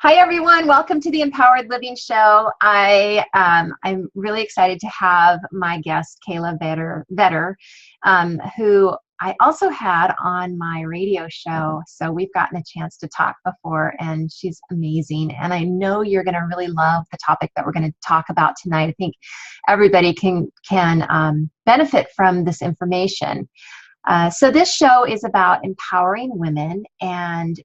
Hi, everyone. Welcome to the Empowered Living Show. I'm really excited to have my guest, Kaayla Vedder, who I also had on my radio show. So we've gotten a chance to talk before, and she's amazing. And I know you're going to really love the topic that we're going to talk about tonight. I think everybody can benefit from this information. So this show is about empowering women, and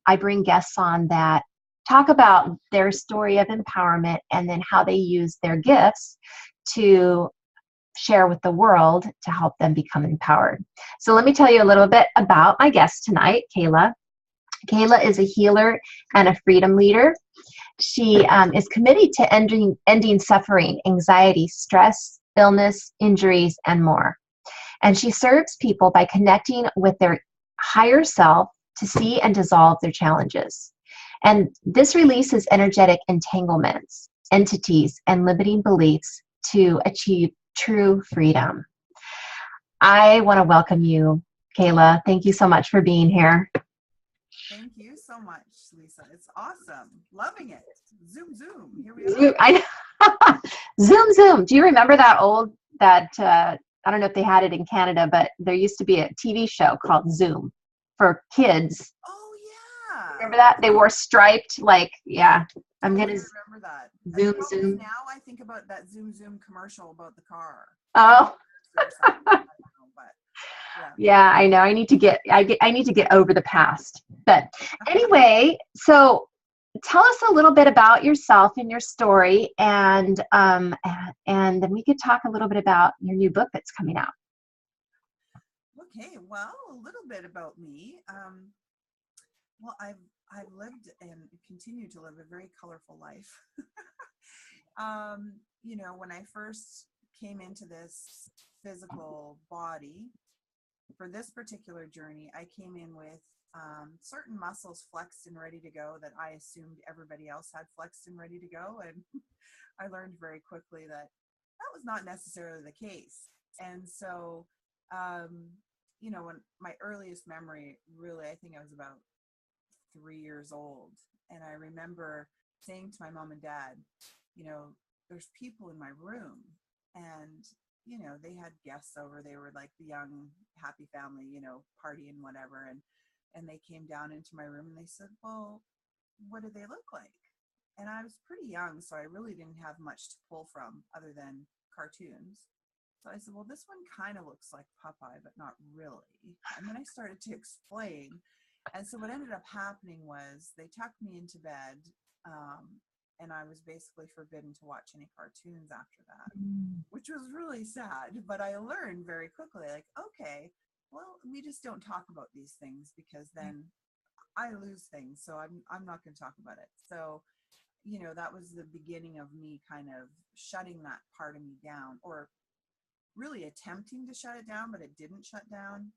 I bring guests on that talk about their story of empowerment and then how they use their gifts to share with the world to help them become empowered. So let me tell you a little bit about my guest tonight, Kaayla. Kaayla is a healer and a freedom leader. She is committed to ending suffering, anxiety, stress, illness, injuries, and more. And she serves people by connecting with their higher self to see and dissolve their challenges. And this releases energetic entanglements, entities, and limiting beliefs to achieve true freedom. I want to welcome you, Kaayla. Thank you so much for being here. Thank you so much, Lisa. It's awesome. Loving it. Zoom, zoom. Here we are. Zoom, zoom. Do you remember that I don't know if they had it in Canada, but there used to be a TV show called Zoom for kids. Oh, yeah. Remember that? They wore striped, I'm going to remember that. Zoom, zoom. Now I think about that Zoom, zoom commercial about the car. Oh. I don't know, but yeah, I know. I need to get over the past. But anyway, so tell us a little bit about yourself and your story, and then we could talk a little bit about your new book that's coming out. Okay, well, a little bit about me. Well, I've lived and continue to live a very colorful life. When I first came into this physical body for this particular journey, I came in with certain muscles flexed and ready to go that I assumed everybody else had flexed and ready to go. And I learned very quickly that was not necessarily the case. And so, when my earliest memory, really, I think I was about 3 years old. And I remember saying to my mom and dad, there's people in my room, and they had guests over. They were like the young happy family, party and whatever, and they came down into my room and they said, well, what do they look like? And I was pretty young, so I really didn't have much to pull from other than cartoons. So I said, well, this one kind of looks like Popeye, but not really. And then I started to explain. And so what ended up happening was they tucked me into bed, and I was basically forbidden to watch any cartoons after that, which was really sad. But I learned very quickly, like, okay, well, we just don't talk about these things because then I lose things. So I'm not going to talk about it. So, that was the beginning of me kind of shutting that part of me down, or really attempting to shut it down, but it didn't shut down.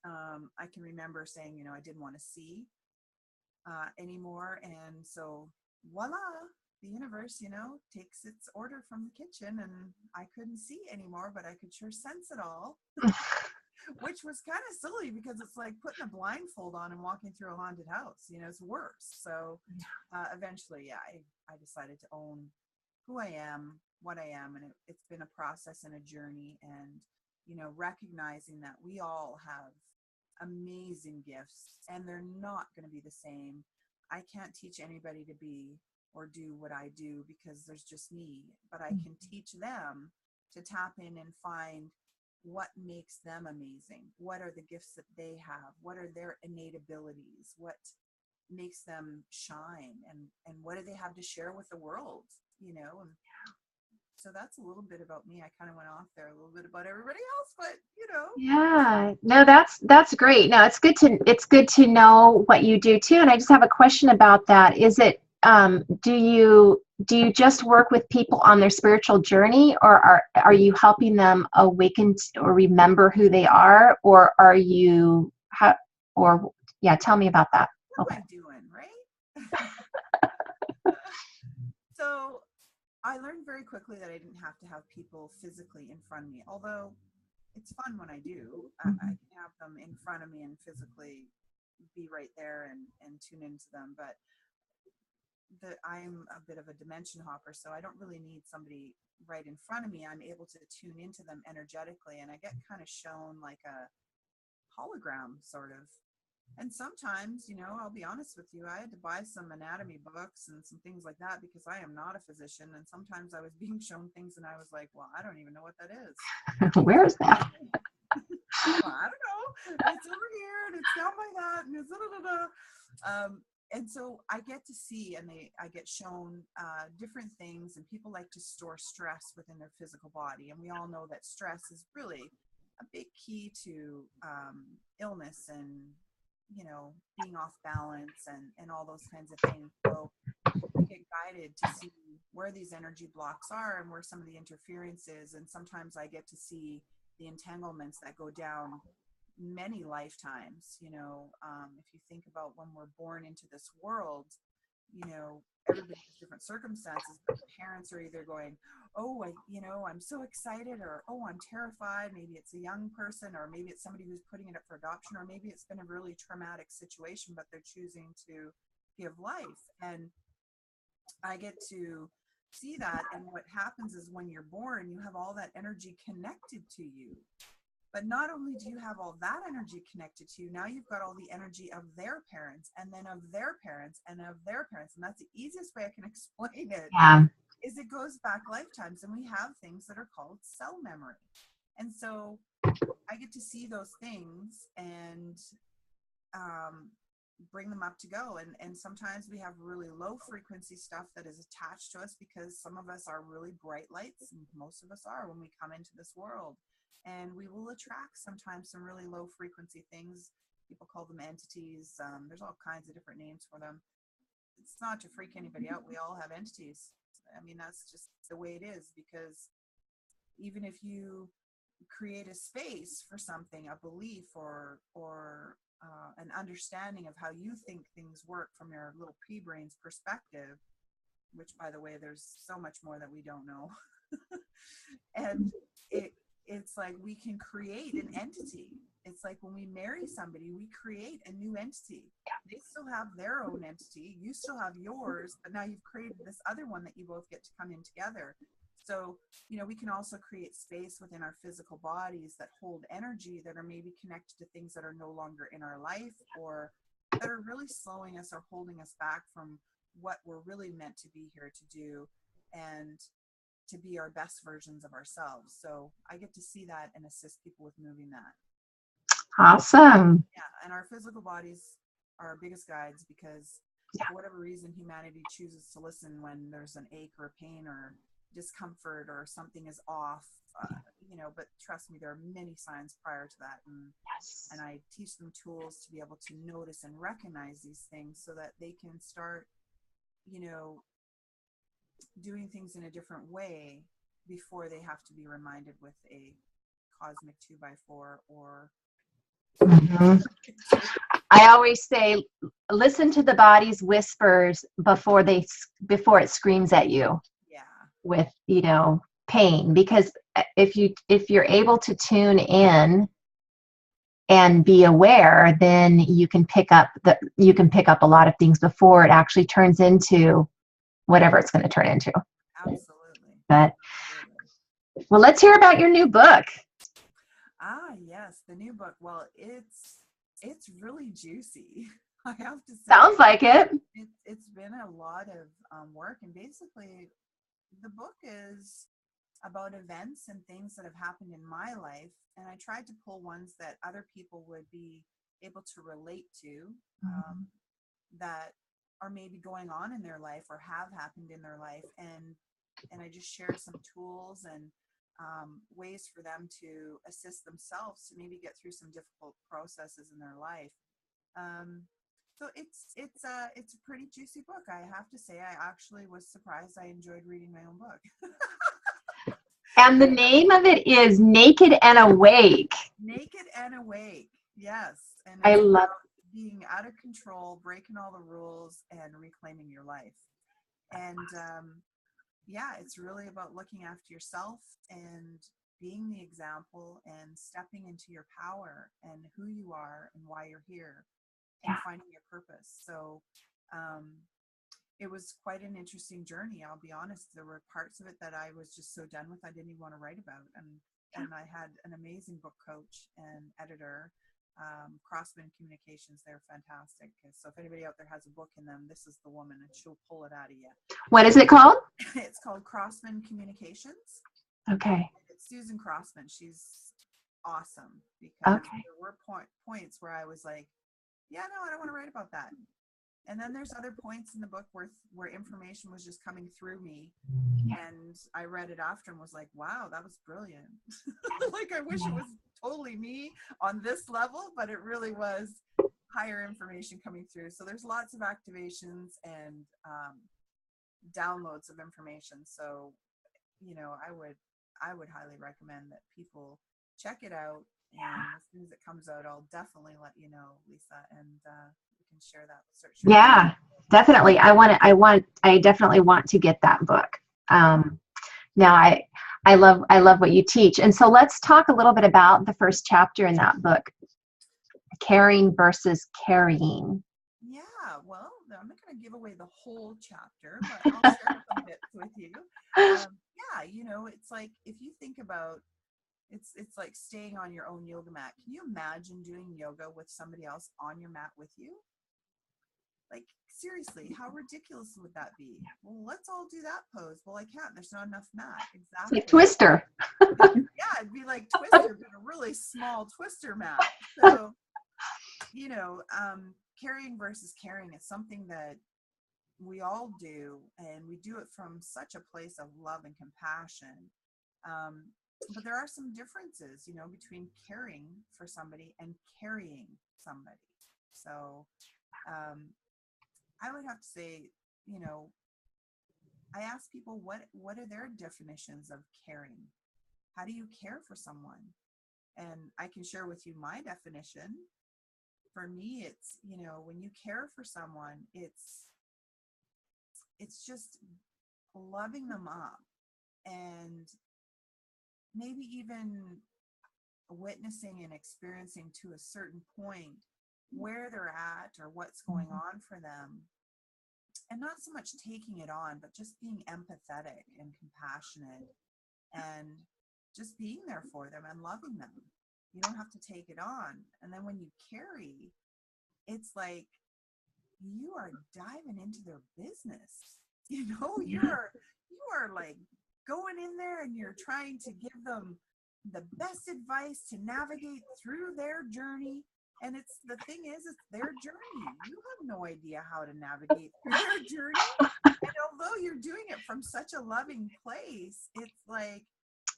I can remember saying, I didn't want to see anymore. And so voila, the universe, takes its order from the kitchen, and I couldn't see anymore, but I could sure sense it all, which was kind of silly because it's like putting a blindfold on and walking through a haunted house, it's worse. So eventually, I decided to own who I am, what I am, and it's been a process and a journey, and recognizing that we all have amazing gifts and they're not going to be the same. I can't teach anybody to be or do what I do because there's just me, but I can teach them to tap in and find what makes them amazing. What are the gifts that they have? What are their innate abilities? What makes them shine? And what do they have to share with the world? And so that's a little bit about me. I kind of went off there a little bit about everybody else, but Yeah, no, that's great. No, it's good to know what you do too. And I just have a question about that. Is it do you just work with people on their spiritual journey, or are you helping them awaken or remember who they are, or are you tell me about that. What am I doing, right? So I learned very quickly that I didn't have to have people physically in front of me, although it's fun when I do. I can have them in front of me and physically be right there and tune into them. But I'm a bit of a dimension hopper, so I don't really need somebody right in front of me. I'm able to tune into them energetically, and I get kind of shown like a hologram sort of. And sometimes, I'll be honest with you, I had to buy some anatomy books and some things like that because I am not a physician. And sometimes I was being shown things and I was like, well, I don't even know what that is. Where is that? Well, I don't know. It's over here and it's down by that and it's and so I get to see, and I get shown different things, and people like to store stress within their physical body. And we all know that stress is really a big key to illness and, being off balance and all those kinds of things. So I get guided to see where these energy blocks are and where some of the interference is. And sometimes I get to see the entanglements that go down many lifetimes. If you think about when we're born into this world, everybody has different circumstances, but parents are either going, oh, I'm so excited, or, oh, I'm terrified. Maybe it's a young person, or maybe it's somebody who's putting it up for adoption, or maybe it's been a really traumatic situation, but they're choosing to give life. And I get to see that. And what happens is when you're born, you have all that energy connected to you. But not only do you have all that energy connected to you, now you've got all the energy of their parents, and then of their parents, and of their parents. And that's the easiest way I can explain it. Yeah. Is it goes back lifetimes, and we have things that are called cell memory. And so I get to see those things and bring them up to go. And sometimes we have really low frequency stuff that is attached to us because some of us are really bright lights, and most of us are when we come into this world. And we will attract sometimes some really low frequency things. People call them entities. There's all kinds of different names for them. It's not to freak anybody out. We all have entities. I mean, that's just the way it is, because even if you create a space for something, a belief or an understanding of how you think things work from your little pea-brain's perspective, which, by the way, there's so much more that we don't know. And it's like we can create an entity. It's like when we marry somebody, we create a new entity. They still have their own entity. You still have yours, but now you've created this other one that you both get to come in together. So, we can also create space within our physical bodies that hold energy that are maybe connected to things that are no longer in our life, or that are really slowing us or holding us back from what we're really meant to be here to do, and to be our best versions of ourselves. So I get to see that and assist people with moving that. Awesome. Yeah. And our physical bodies are our biggest guides, because for whatever reason, humanity chooses to listen when there's an ache or a pain or discomfort or something is off, but trust me, there are many signs prior to that. And I teach them tools to be able to notice and recognize these things so that they can start, doing things in a different way before they have to be reminded with a cosmic 2x4 or. Mm-hmm. I always say, listen to the body's whispers before it screams at you. Yeah. With pain, because if you're able to tune in and be aware, then you can pick up a lot of things before it actually turns into whatever it's going to turn into. Absolutely. But well, let's hear about your new book. Yes, the new book. Well, it's really juicy. I have to say. Sounds like it. It's been a lot of work, and basically the book is about events and things that have happened in my life, and I tried to pull ones that other people would be able to relate to, that are maybe going on in their life or have happened in their life, and I just shared some tools and ways for them to assist themselves to maybe get through some difficult processes in their life. So it's a pretty juicy book. I have to say, I actually was surprised. I enjoyed reading my own book. And the name of it is Naked and Awake. Naked and Awake. Yes. And I love being out of control, breaking all the rules, and reclaiming your life. And it's really about looking after yourself and being the example and stepping into your power and who you are and why you're here. and finding your purpose. So it was quite an interesting journey. I'll be honest. There were parts of it that I was just so done with, I didn't even want to write about. And I had an amazing book coach and editor, Crossman Communications. They're fantastic. So if anybody out there has a book in them, this is the woman, and she'll pull it out of you. What is it called? It's called Crossman Communications. Okay. It's Susan Crossman. She's awesome, because there were points where I was like, yeah, no, I don't want to write about that. And then there's other points in the book where information was just coming through me, and I read it after and was like, wow, that was brilliant. Like, I wish it was totally me on this level, but it really was higher information coming through. So there's lots of activations and downloads of information. So, you know, I would highly recommend that people check it out. And as soon as it comes out, I'll definitely let you know, Lisa, and we can share that. Yeah, definitely. I definitely want to get that book. Now I love what you teach. And so let's talk a little bit about the first chapter in that book, caring versus carrying. Yeah, well, I'm not going to give away the whole chapter, but I'll share some bits with you. Yeah, you know, it's like, if you think about, it's like staying on your own yoga mat. Can you imagine doing yoga with somebody else on your mat with you? Like, seriously, how ridiculous would that be? Well, let's all do that pose. Well, I can't. There's not enough mat. Exactly. It's like Twister. Yeah, it'd be like Twister, but a really small Twister mat. So, you know, carrying versus caring is something that we all do, and we do it from such a place of love and compassion. But there are some differences, you know, between caring for somebody and carrying somebody. So I would have to say, you know, I ask people what are their definitions of caring? How do you care for someone? And I can share with you my definition. For me, it's, you know, when you care for someone, it's just loving them up, and maybe even witnessing and experiencing to a certain point where they're at or what's going on for them, and not so much taking it on, but just being empathetic and compassionate and just being there for them and loving them. You don't have to take it on. And then when you carry, it's like you are diving into their business. You know, you are like going in there, and you're trying to give them the best advice to navigate through their journey. And it's, the thing is, it's their journey. You have no idea how to navigate through their journey. And although you're doing it from such a loving place, it's like,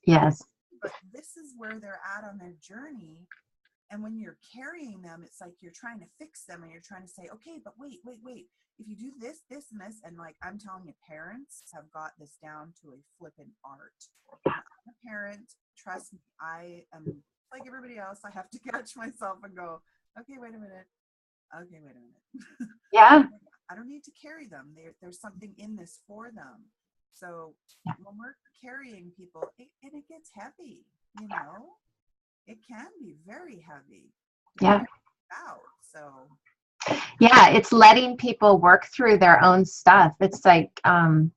yes, but this is where they're at on their journey. And when you're carrying them, it's like you're trying to fix them, and you're trying to say, okay, but wait. If you do this, this, and this, and like, I'm telling you, parents have got this down to a flippin' art. I'm a parent. Trust me, I am like everybody else. I have to catch myself and go, okay, wait a minute. Yeah. I don't need to carry them. There's something in this for them. So when we're carrying people, it gets heavy, you know? It can be very heavy. Yeah. So yeah, it's letting people work through their own stuff. It's like, you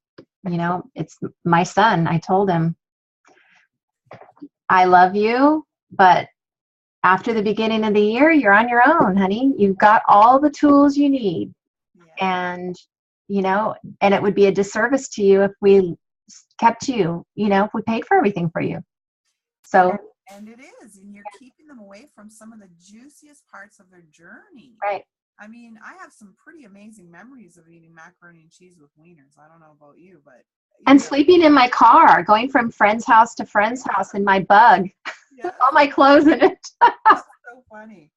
know, it's my son. I told him, I love you, but after the beginning of the year, you're on your own, honey. You've got all the tools you need. And, you know, and it would be a disservice to you if we kept you, you know, if we paid for everything for you. So. And it is, and you're keeping them away from some of the juiciest parts of their journey. Right. I mean, I have some pretty amazing memories of eating macaroni and cheese with wieners. I don't know about you, but and sleeping in my car, going from friend's house to friend's house in my bug, all my clothes in it. That's so funny.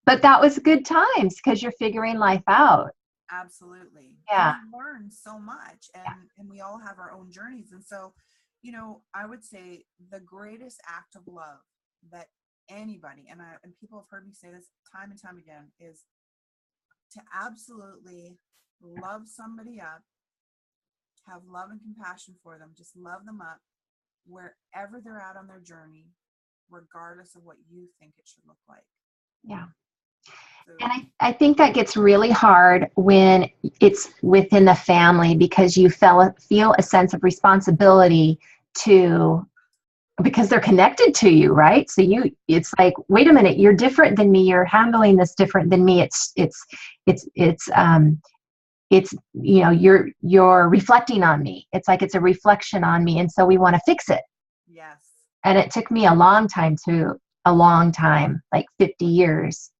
But that was good times, because you're figuring life out. Absolutely. Yeah. And you learn so much, and we all have our own journeys. And so, you know, I would say the greatest act of love that anybody, and people have heard me say this time and time again, is to absolutely love somebody up, have love and compassion for them, just love them up wherever they're at on their journey, regardless of what you think it should look like. Yeah. So And I think that gets really hard when it's within the family, because you feel a sense of responsibility to, because they're connected to you, right? So it's like, wait a minute, you're different than me. You're handling this different than me. It's, you're reflecting on me. It's like, it's a reflection on me. And so we want to fix it. yes. And it took me a long time, like 50 years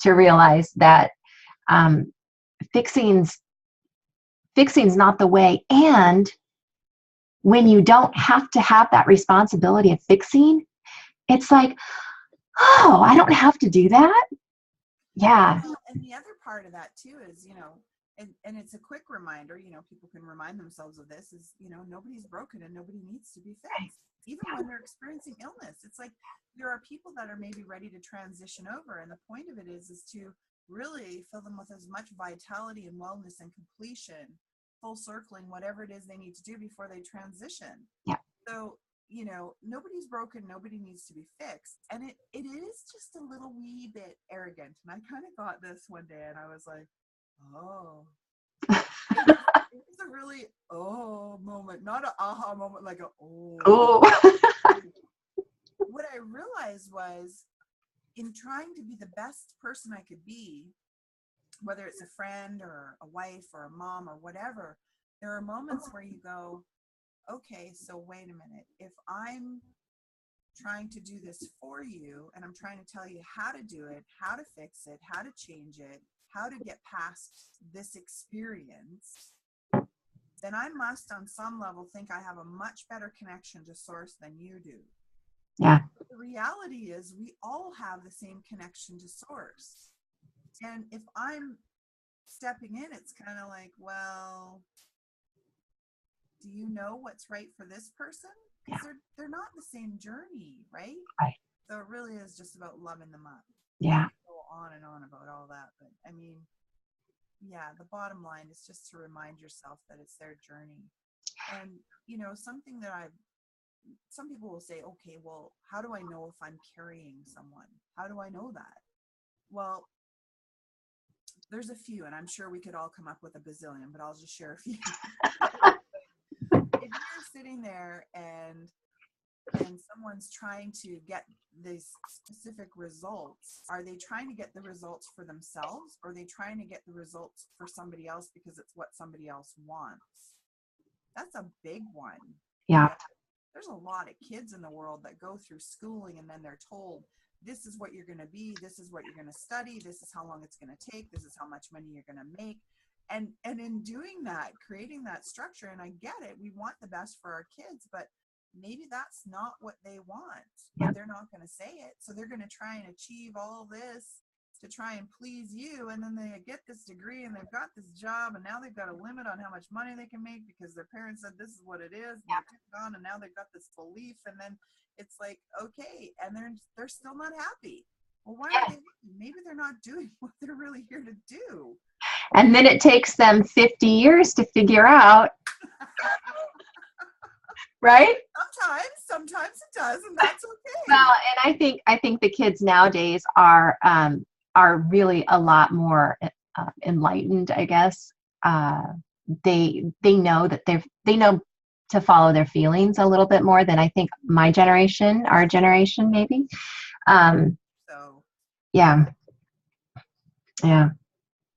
to realize that um, fixing's not the way. And when you don't have to have that responsibility of fixing, it's like, oh, I don't have to do that. Yeah. Well, and the other part of that too is, and it's a quick reminder, people can remind themselves of this is, nobody's broken and nobody needs to be fixed. Even when they're experiencing illness, it's like there are people that are maybe ready to transition over. And the point of it is to really fill them with as much vitality and wellness and completion, full circling, whatever it is they need to do before they transition. Yeah. So, nobody's broken, nobody needs to be fixed. And it is just a little wee bit arrogant. And I kind of got this one day and I was like, oh, it was a really moment, not an aha moment, like a Oh. What I realized was, in trying to be the best person I could be, whether it's a friend or a wife or a mom or whatever, there are moments where you go, okay, so wait a minute. If I'm trying to do this for you and I'm trying to tell you how to do it, how to fix it, how to change it, how to get past this experience, then I must on some level think I have a much better connection to source than you do. Yeah. But the reality is we all have the same connection to source. And if I'm stepping in, it's kind of like, well, do you know what's right for this person? Because they're not the same journey, right? Right. So it really is just about loving them up. Yeah. Go on and on about all that. But I mean, yeah, the bottom line is just to remind yourself that it's their journey. And, something that some people will say, okay, well, how do I know if I'm carrying someone? How do I know that? Well, there's a few, and I'm sure we could all come up with a bazillion, but I'll just share a few. If you're sitting there and someone's trying to get these specific results, are they trying to get the results for themselves, or are they trying to get the results for somebody else because it's what somebody else wants? That's a big one. Yeah. There's a lot of kids in the world that go through schooling and then they're told, this is what you're going to be, this is what you're going to study, this is how long it's going to take, this is how much money you're going to make. And in doing that, creating that structure, and I get it, we want the best for our kids, but maybe that's not what they want. Yeah. They're not going to say it. So they're going to try and achieve all this to try and please you. And then they get this degree and they've got this job, and now they've got a limit on how much money they can make because their parents said this is what it is. And they took it on, and now they've got this belief. And then it's like, okay, and they're still not happy. Well, why aren't they happy? Maybe they're not doing what they're really here to do. And then it takes them 50 years to figure out. Right? Sometimes it does, and that's okay. Well, and I think the kids nowadays are really a lot more enlightened, I guess. They know that they know to follow their feelings a little bit more than I think our generation, maybe. So yeah.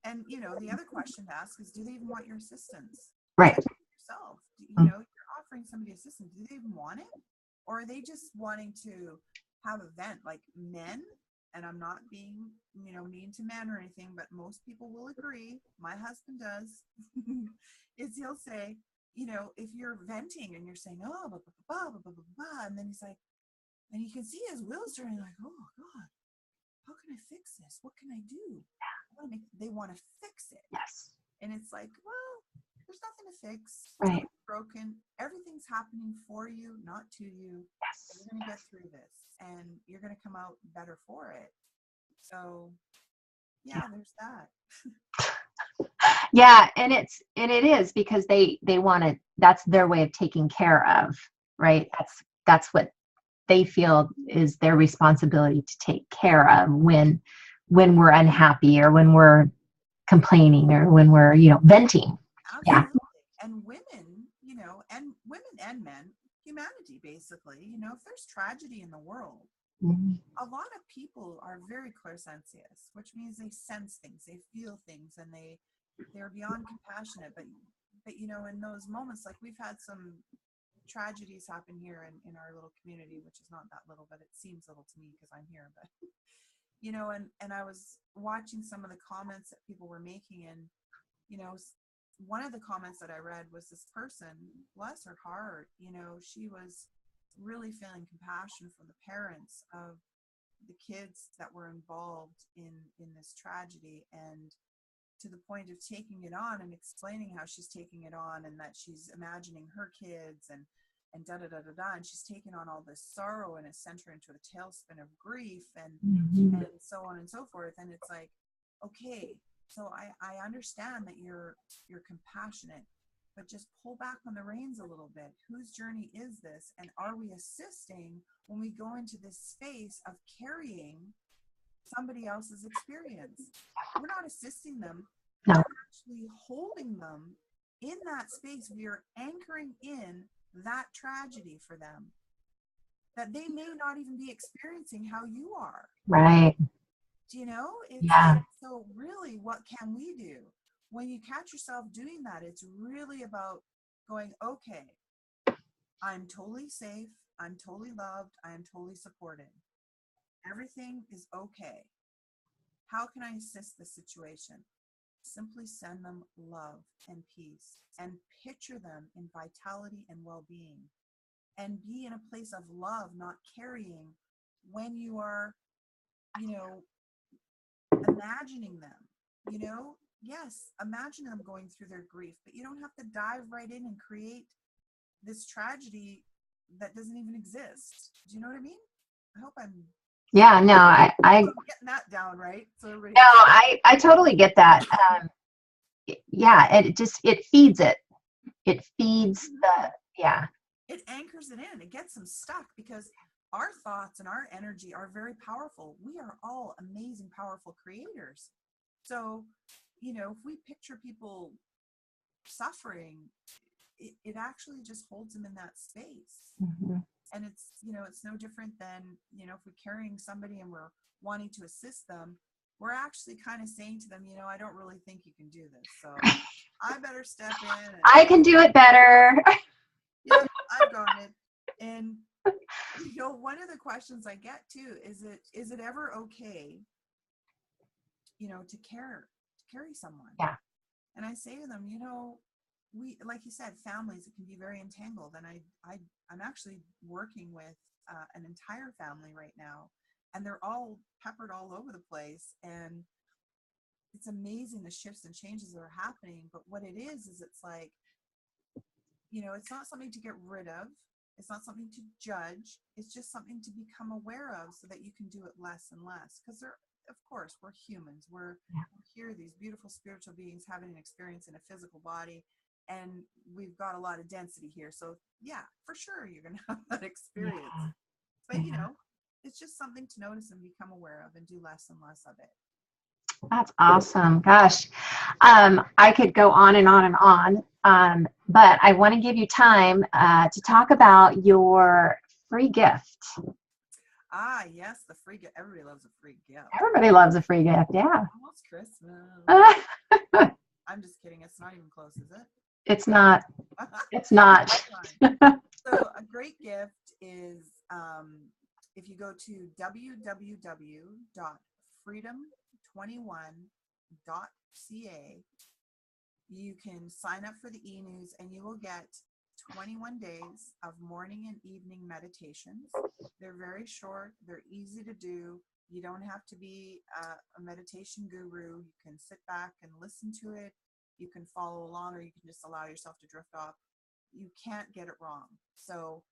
And the other question to ask is, do they even want your assistance? Right. Check yourself. You're offering somebody assistance. Do they even want it? Or are they just wanting to have a vent? Like men, and I'm not being, mean to men or anything, but most people will agree, my husband does, is he'll say, if you're venting and you're saying, oh, blah, blah, blah, blah, blah, blah, and then he's like, and you can see his wheels turning like, oh God, how can I fix this? What can I do? They want to fix it. Yes. And it's like, well, there's nothing to fix. Right. It's broken. Everything's happening for you, not to you. Yes. You're going to get through this, and you're going to come out better for it. So, yeah. There's that. Yeah, and it is because they want to. That's their way of taking care of, right? That's what they feel is their responsibility to take care of when when we're unhappy or when we're complaining or when we're, venting. Yeah. Absolutely. And women, and women and men, humanity, basically, if there's tragedy in the world, Mhm. a lot of people are very clairsensious, which means they sense things, they feel things, and they're beyond compassionate. But in those moments, like we've had some tragedies happen here in our little community, which is not that little, but it seems little to me because I'm here. But and I was watching some of the comments that people were making, and one of the comments that I read was this person, bless her heart, she was really feeling compassion for the parents of the kids that were involved in this tragedy, and to the point of taking it on and explaining how she's taking it on, and that she's imagining her kids and da da da da da, and she's taken on all this sorrow and has sent her into a tailspin of grief and so on and so forth. And it's like, okay, so I understand that you're compassionate, but just pull back on the reins a little bit. Whose journey is this? And are we assisting when we go into this space of carrying somebody else's experience? We're not assisting them. No. We're actually holding them in that space. We are anchoring in that tragedy for them, that they may not even be experiencing how you are. Right. It's Yeah. like, so really, what can we do? When you catch yourself doing that, it's really about going, okay, I'm totally safe, I'm totally loved, I am totally supported. Everything is okay. How can I assist the situation? Simply send them love and peace, and picture them in vitality and well-being, and be in a place of love, not carrying. When you are, imagining them, yes, imagine them going through their grief, but you don't have to dive right in and create this tragedy that doesn't even exist. Do you know what I mean? I hope I'm Yeah, no, I getting that down right. So everybody no, else. I totally get that. Yeah, it feeds it. It feeds yeah. It anchors it in. It gets them stuck because our thoughts and our energy are very powerful. We are all amazing, powerful creators. So, if we picture people suffering, it actually just holds them in that space. Mm-hmm. And it's no different than, if we're carrying somebody and we're wanting to assist them, we're actually kind of saying to them, I don't really think you can do this. So I better step in. And, I can do it better. yep, I've got it. And, one of the questions I get too, is it ever okay, to carry someone? Yeah. And I say to them, we, like you said, families, it can be very entangled. And I'm actually working with an entire family right now, and they're all peppered all over the place. And it's amazing the shifts and changes that are happening. But what it is it's like, it's not something to get rid of. It's not something to judge. It's just something to become aware of so that you can do it less and less. Because of course, we're humans. We're here, these beautiful spiritual beings having an experience in a physical body. And we've got a lot of density here. So yeah, for sure, you're going to have that experience. Yeah. But, it's just something to notice and become aware of and do less and less of it. That's awesome. Gosh, I could go on and on and on, but I want to give you time to talk about your free gift. Ah, yes, the free gift. Everybody loves a free gift. Everybody loves a free gift. Yeah. Almost Christmas. Uh, I'm just kidding. It's not even close, is it? it's not. It's not. So a great gift is if you go to www.freedom21.ca, you can sign up for the e-news, and you will get 21 days of morning and evening meditations. They're very short. They're easy to do. You don't have to be a meditation guru. You can sit back and listen to it. You can follow along, or you can just allow yourself to drift off. You can't get it wrong. So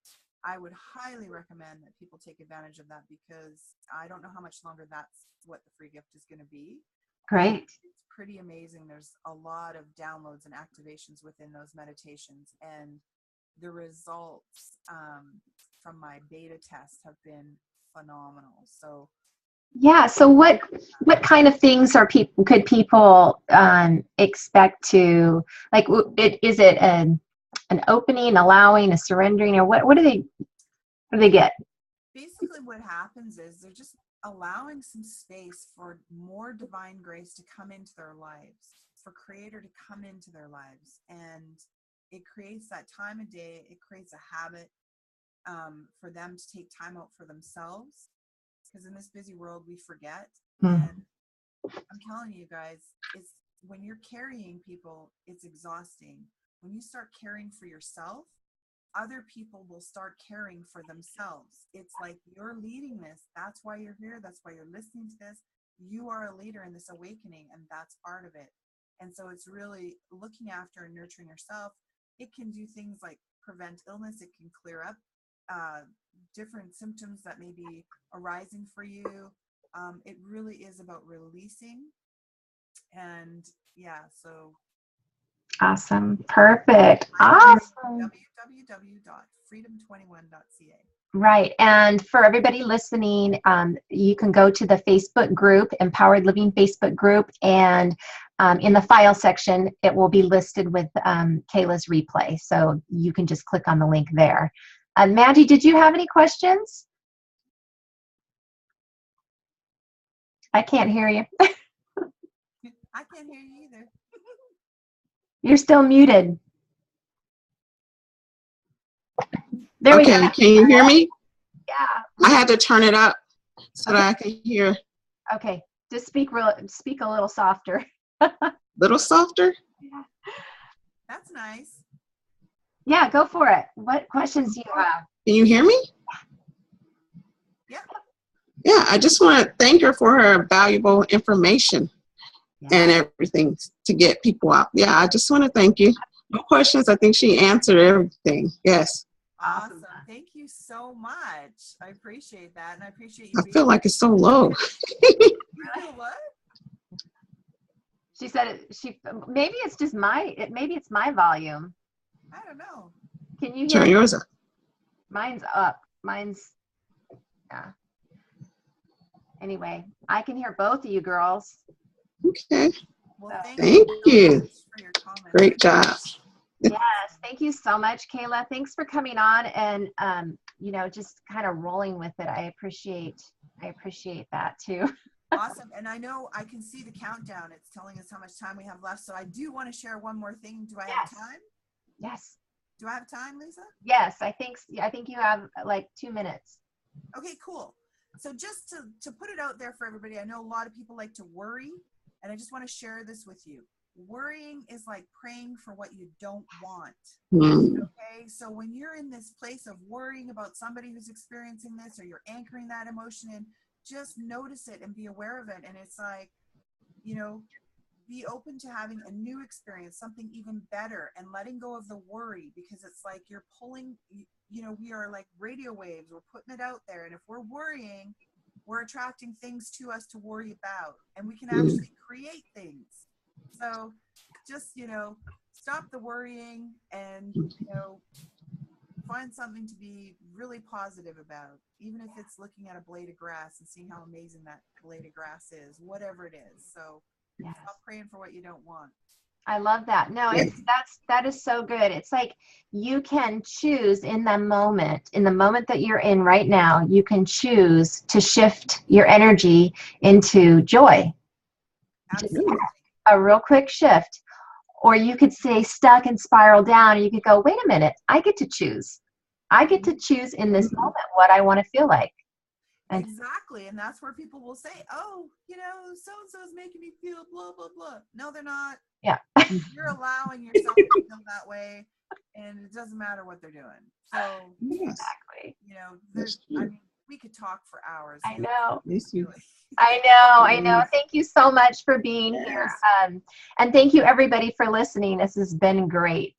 I would highly recommend that people take advantage of that, because I don't know how much longer that's what the free gift is going to be. Great. It's pretty amazing. There's a lot of downloads and activations within those meditations, and the results from my beta test have been phenomenal. So Yeah. So what kind of things are could people expect to like? Is it an opening, allowing, a surrendering, or what do they get? Basically what happens is they're just allowing some space for more divine grace to come into their lives, for creator to come into their lives. And it creates that time of day, it creates a habit for them to take time out for themselves, because in this busy world we forget. And I'm telling you guys, it's when you're carrying people, it's exhausting. When you start caring for yourself, other people will start caring for themselves. It's like you're leading this. That's why you're here. That's why you're listening to this. You are a leader in this awakening, and that's part of it. And so it's really looking after and nurturing yourself. It can do things like prevent illness. It can clear up different symptoms that may be arising for you. It really is about releasing. And yeah, so Awesome. Perfect. Awesome. www.freedom21.ca. Right. And for everybody listening, you can go to the Facebook group, Empowered Living Facebook group, and in the file section, it will be listed with Kayla's replay. So you can just click on the link there. Maggie, did you have any questions? I can't hear you. I can't hear you either. You're still muted. There we go. Can you hear me? Yeah. I had to turn it up so that I could hear. Okay. Just speak a little softer. Little softer? Yeah. That's nice. Yeah, go for it. What questions do you have? Can you hear me? Yeah. Yeah, I just want to thank her for her valuable information and everything to get people out. Yeah, I just want to thank you. No questions. I think she answered everything. Yes. Awesome. Thank you so much. I appreciate that. And I appreciate you. I feel like it's so low. You feel what? She said maybe it's just maybe it's my volume. I don't know. Can you hear Turn yours up. Mine's up. Yeah. Anyway, I can hear both of you girls. Okay. Well, thank you. So much for your comments. Great job. Yes, thank you so much, Kayla. Thanks for coming on and just kind of rolling with it. I appreciate that too. Awesome. And I know I can see the countdown. It's telling us how much time we have left. So I do want to share one more thing. Do I have time? Yes. Do I have time, Lisa? Yes, I think you have like 2 minutes. Okay, cool. So just to put it out there for everybody, I know a lot of people like to worry, and I just want to share this with you. Worrying is like praying for what you don't want. Okay, so when you're in this place of worrying about somebody who's experiencing this, or you're anchoring that emotion in, just notice it and be aware of it. And it's like, be open to having a new experience, something even better, and letting go of the worry, because it's like you're pulling, we are like radio waves. We're putting it out there. And if we're worrying, we're attracting things to us to worry about, and we can actually create things. So just, stop the worrying and, find something to be really positive about, even if it's looking at a blade of grass and seeing how amazing that blade of grass is, whatever it is. So stop praying for what you don't want. I love that. No, that is so good. It's like you can choose in the moment that you're in right now, you can choose to shift your energy into joy. Absolutely. Just a real quick shift. Or you could stay stuck and spiral down, and you could go, wait a minute, I get to choose. I get to choose in this moment what I want to feel like. Exactly. And that's where people will say, oh, so-and-so is making me feel blah, blah, blah. No, they're not. Yeah. You're allowing yourself to feel that way, and it doesn't matter what they're doing. So, exactly. We could talk for hours. I know. I I know. Thank you so much for being here. And thank you everybody for listening. This has been great.